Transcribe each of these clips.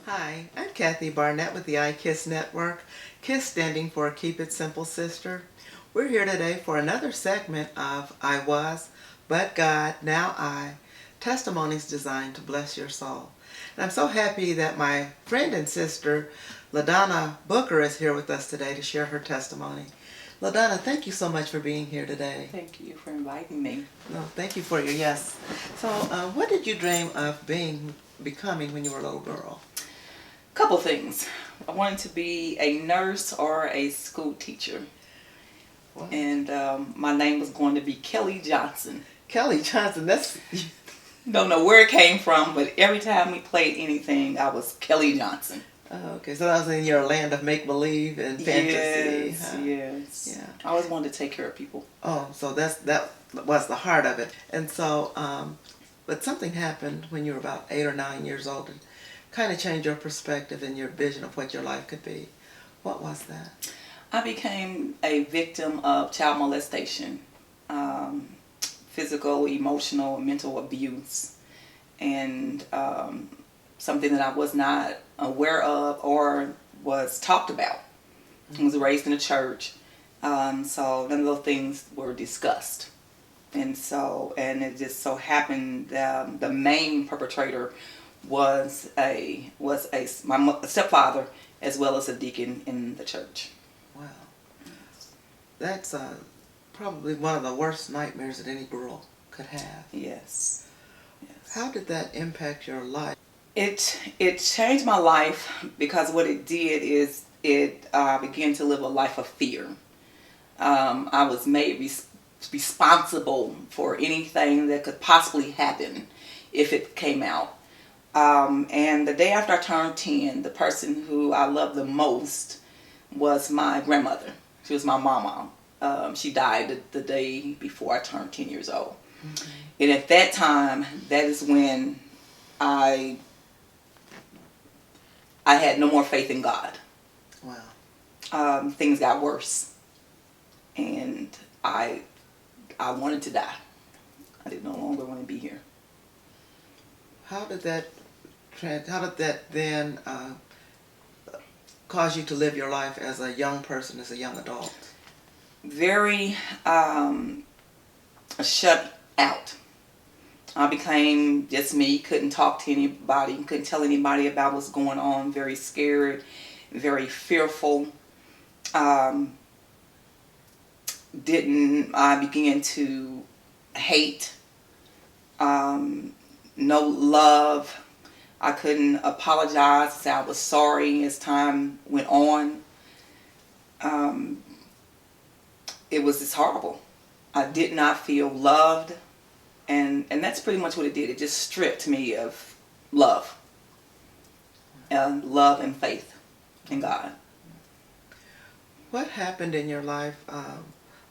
Hi, I'm Kathy Barnett with the iKISS Network, KISS standing for Keep It Simple Sister. We're here today for another segment of I Was, But God, Now I, Testimonies designed to bless your soul. And I'm so happy that my friend and sister, Ladonna Booker, is here with us today to share her testimony. Ladonna, thank you so much for being here today. Thank you for inviting me. No, thank you for your yes. So, what did you dream of becoming when you were a little girl? Couple things. I wanted to be a nurse or a school teacher. Wow. And my name was going to be Kelly Johnson. Kelly Johnson, that's... Don't know where it came from, but every time we played anything, I was Kelly Johnson. Oh, okay, so that was in your land of make-believe and fantasy. Yes, huh? yes. Yeah. I always wanted to take care of people. Oh, so that was the heart of it. And so, but something happened when you were about 8 or 9 years old and kind of changed your perspective and your vision of what your life could be. What was that? I became a victim of child molestation, physical, emotional, and mental abuse, and something that I was not aware of or was talked about. I was raised in a church, so none of those things were discussed. And it just so happened that the main perpetrator was my stepfather, as well as a deacon in the church. Wow. That's probably one of the worst nightmares that any girl could have. Yes. Yes. How did that impact your life? It changed my life because what it did is it began to live a life of fear. I was made responsible for anything that could possibly happen if it came out. And the day after I turned 10, the person who I loved the most was my grandmother. She was my mama. She died the day before I turned 10 years old. Mm-hmm. And at that time, that is when I had no more faith in God. Wow. Things got worse. And I wanted to die. I did no longer want to be here. How did that then cause you to live your life as a young person, as a young adult? Very shut out. I became just me, couldn't talk to anybody, couldn't tell anybody about what's going on, very scared, very fearful. I began to hate, no love. I couldn't apologize, say I was sorry as time went on. It was just horrible. I did not feel loved, and that's pretty much what it did. It just stripped me of love, love and faith in God. What happened in your life,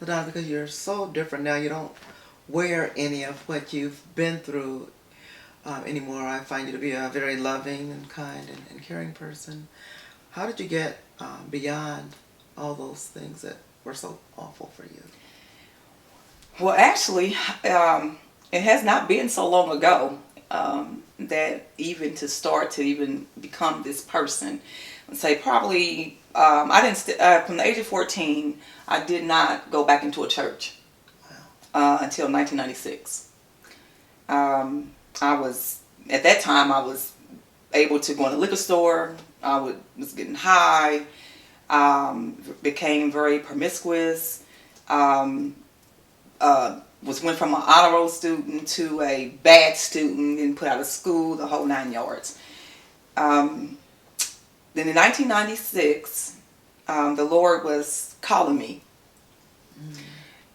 Ladonna, because you're so different now, you don't wear any of what you've been through anymore. I find you to be a very loving and kind and caring person. How did you get beyond all those things that were so awful for you? Well, actually, it has not been so long ago that even to start to even become this person. I'd say probably, I didn't, from the age of 14, I did not go back into a church. Wow. Until 1996. At that time, I was able to go in the liquor store. I was getting high, became very promiscuous, went from an honor roll student to a bad student and put out of school, the whole 9 yards. Then in 1996, the Lord was calling me.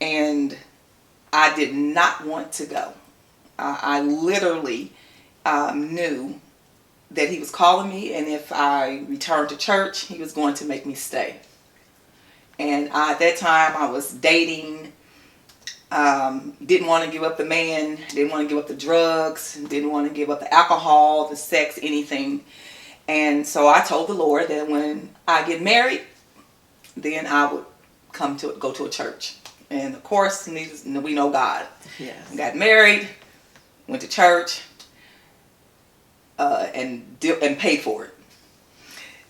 And I did not want to go. I literally knew that He was calling me, and if I returned to church, He was going to make me stay. And at that time, I was dating, didn't want to give up the man, didn't want to give up the drugs, didn't want to give up the alcohol, the sex, anything. And so I told the Lord that when I get married, then I would go to a church. And of course, we know God. Yes. Got married, went to church, and paid for it.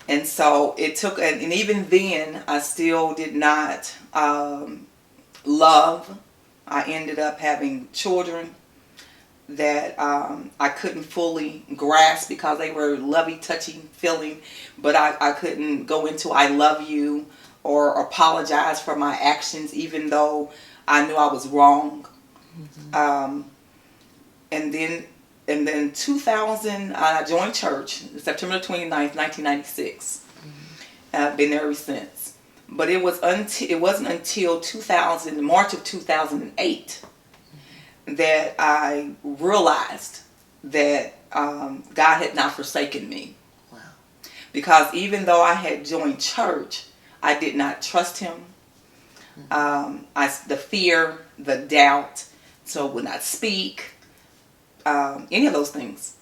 And so it took, and even then, I still did not love. I ended up having children that I couldn't fully grasp because they were lovey, touchy feeling, but I couldn't go into I love you or apologize for my actions, even though I knew I was wrong. And then 2000, I joined church, September 29th, 1996. I've been there ever since. But it wasn't until March of 2008, that I realized that God had not forsaken me. Wow. Because even though I had joined church, I did not trust Him. The fear, the doubt, so would not speak, any of those things.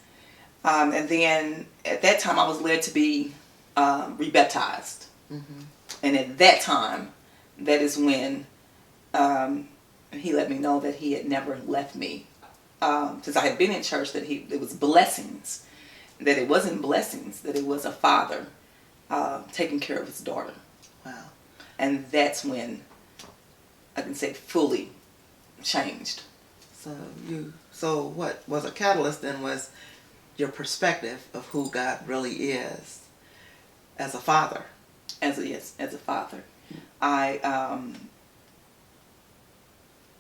And then at that time, I was led to be rebaptized. And at that time, that is when He let me know that He had never left me. Because I had been in church, that it was blessings. That it wasn't blessings, that it was a father taking care of his daughter. Wow. And that's when I can say fully changed. So what was a catalyst then was your perspective of who God really is as a father. As a father. I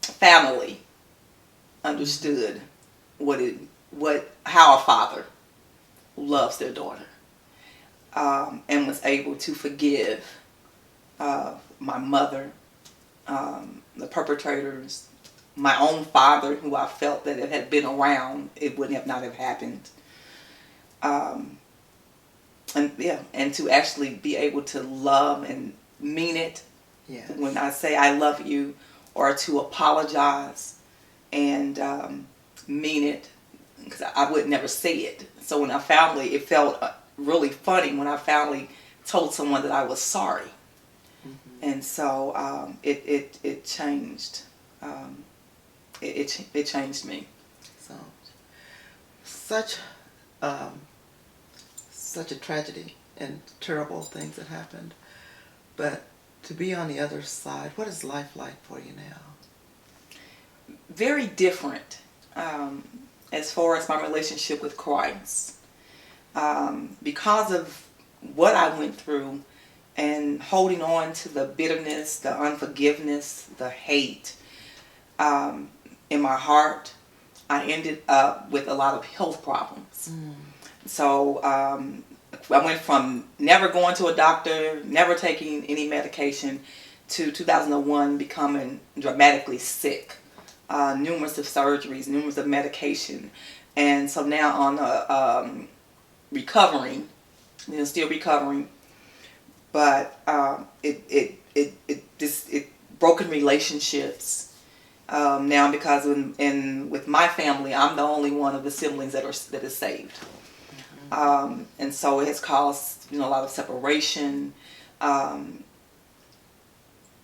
family understood how a father loves their daughter, and was able to forgive my mother, the perpetrators, my own father, who I felt that if it had been around, it would not have happened. And to actually be able to love and mean it. Yes. When I say I love you, or to apologize and mean it, because I would never say it. So when it felt really funny when I finally told someone that I was sorry. And so it changed. It changed me. So such a tragedy and terrible things that happened. But to be on the other side, what is life like for you now? Very different, as far as my relationship with Christ. Because of what I went through and holding on to the bitterness, the unforgiveness, the hate in my heart, I ended up with a lot of health problems. So I went from never going to a doctor, never taking any medication, to 2001 becoming dramatically sick. Numerous of surgeries, numerous of medication. And so now on recovering, still recovering. But it broken relationships. Now because with my family, I'm the only one of the siblings that is saved. And so it has caused a lot of separation.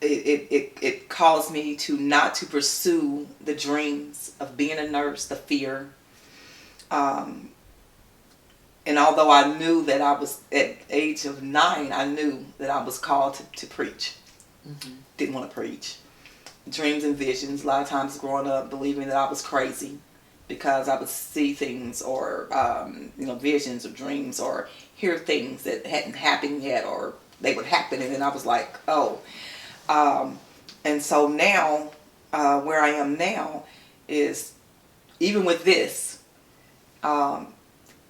It caused me to not to pursue the dreams of being a nurse, the fear. And although I knew that I was at age of 9, I knew that I was called to preach. Didn't want to preach. Dreams and visions. A lot of times growing up believing that I was crazy, because I would see things or visions or dreams or hear things that hadn't happened yet, or they would happen, and then I was like, oh. And so now, where I am now is, even with this,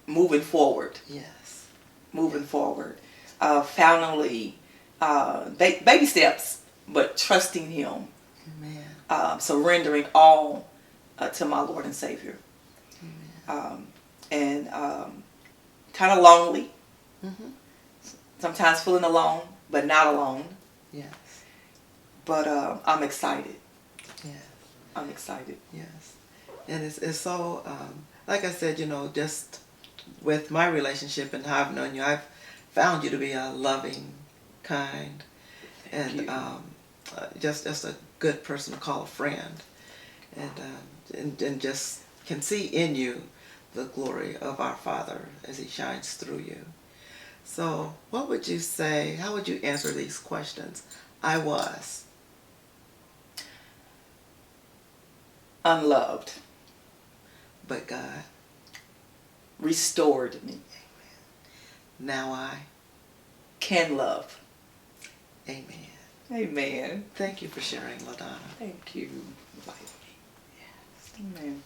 moving forward. Yes. Moving forward. Finally, baby steps, but trusting Him. Amen. Surrendering all to my Lord and Savior. And kind of lonely. Sometimes feeling alone, but not alone. Yes. But I'm excited. Yes. I'm excited. Yes. And it's so, like I said, just with my relationship and how I've known you, I've found you to be a loving, kind, and just a good person to call a friend. And just can see in you the glory of our Father as He shines through you. So, what would you say? How would you answer these questions? I was. Unloved. But God. Restored me. Now I. Can love. Amen. Amen. Thank you for sharing, Ladonna. Thank you. Yes. Amen.